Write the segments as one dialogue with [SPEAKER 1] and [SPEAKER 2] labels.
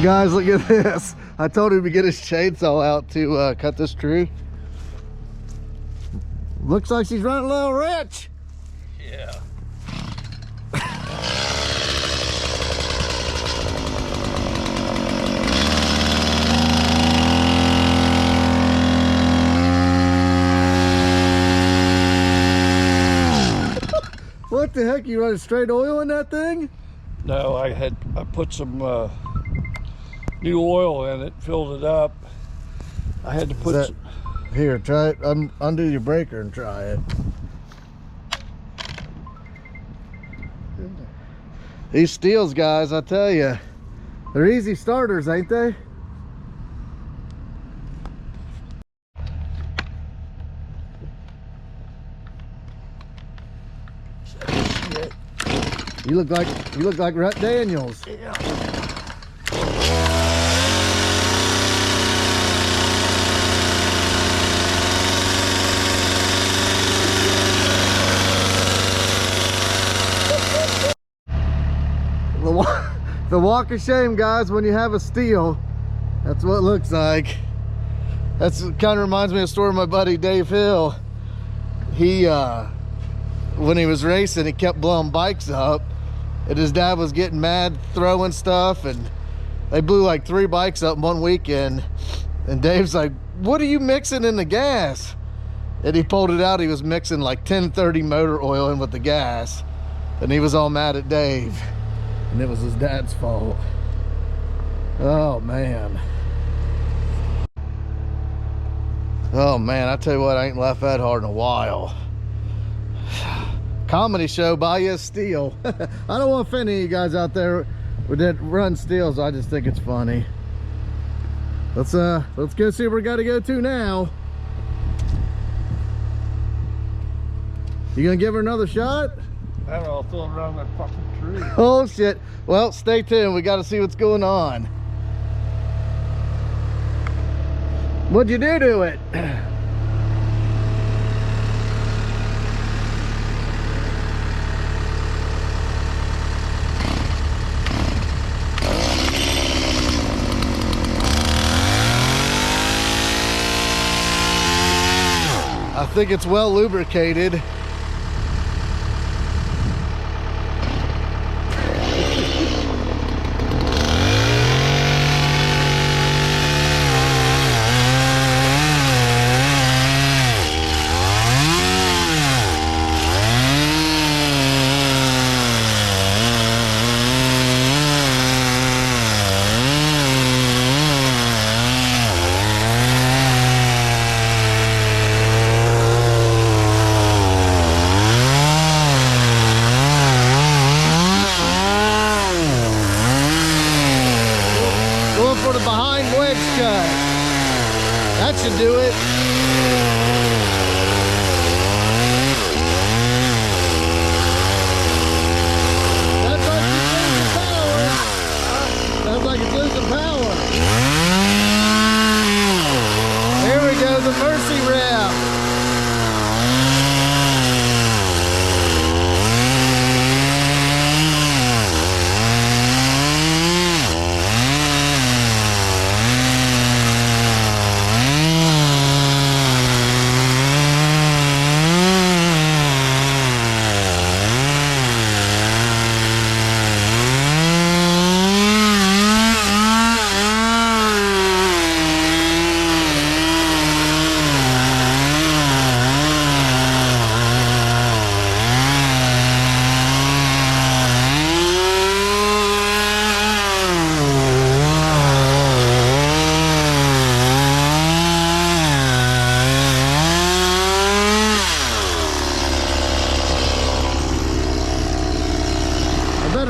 [SPEAKER 1] Guys, look at this. I told him to get his chainsaw out to cut this tree. Looks like she's running a little rich.
[SPEAKER 2] Yeah.
[SPEAKER 1] What the heck? You running straight oil in that thing?
[SPEAKER 2] No, I put some new oil in it, filled it up. I had to put some...
[SPEAKER 1] Here, try it. Undo your breaker and try it. These STIHLs, guys, I tell you, they're easy starters, ain't they? You look like Rhett Daniels.
[SPEAKER 2] Yeah.
[SPEAKER 1] The walk of shame, guys, when you have a STIHL. That's what it looks like. That's kind of reminds me of a story of my buddy Dave Hill. He when he was racing, he kept blowing bikes up, and his dad was getting mad, throwing stuff, and they blew like 3 bikes up in one weekend. And Dave's like, "What are you mixing in the gas?" And he pulled it out. He was mixing like 1030 motor oil in with the gas, and he was all mad at Dave. And it was his dad's fault. Oh man. Oh man, I tell you what, I ain't laughed that hard in a while. Comedy show, buy you a STIHL. I don't want to offend any of you guys out there that run STIHLs. I just think it's funny. Let's go see where we got to go to now. You gonna give her another shot?
[SPEAKER 2] I don't know, I'll throw it around that fucking tree.
[SPEAKER 1] Oh shit. Well, stay tuned. We got to see what's going on. What'd you do to it? I think it's well lubricated. For the behind wedge cut. That should do it. Sounds like it's losing power. There we go, the Mercy rev.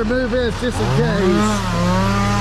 [SPEAKER 1] Move this just in case.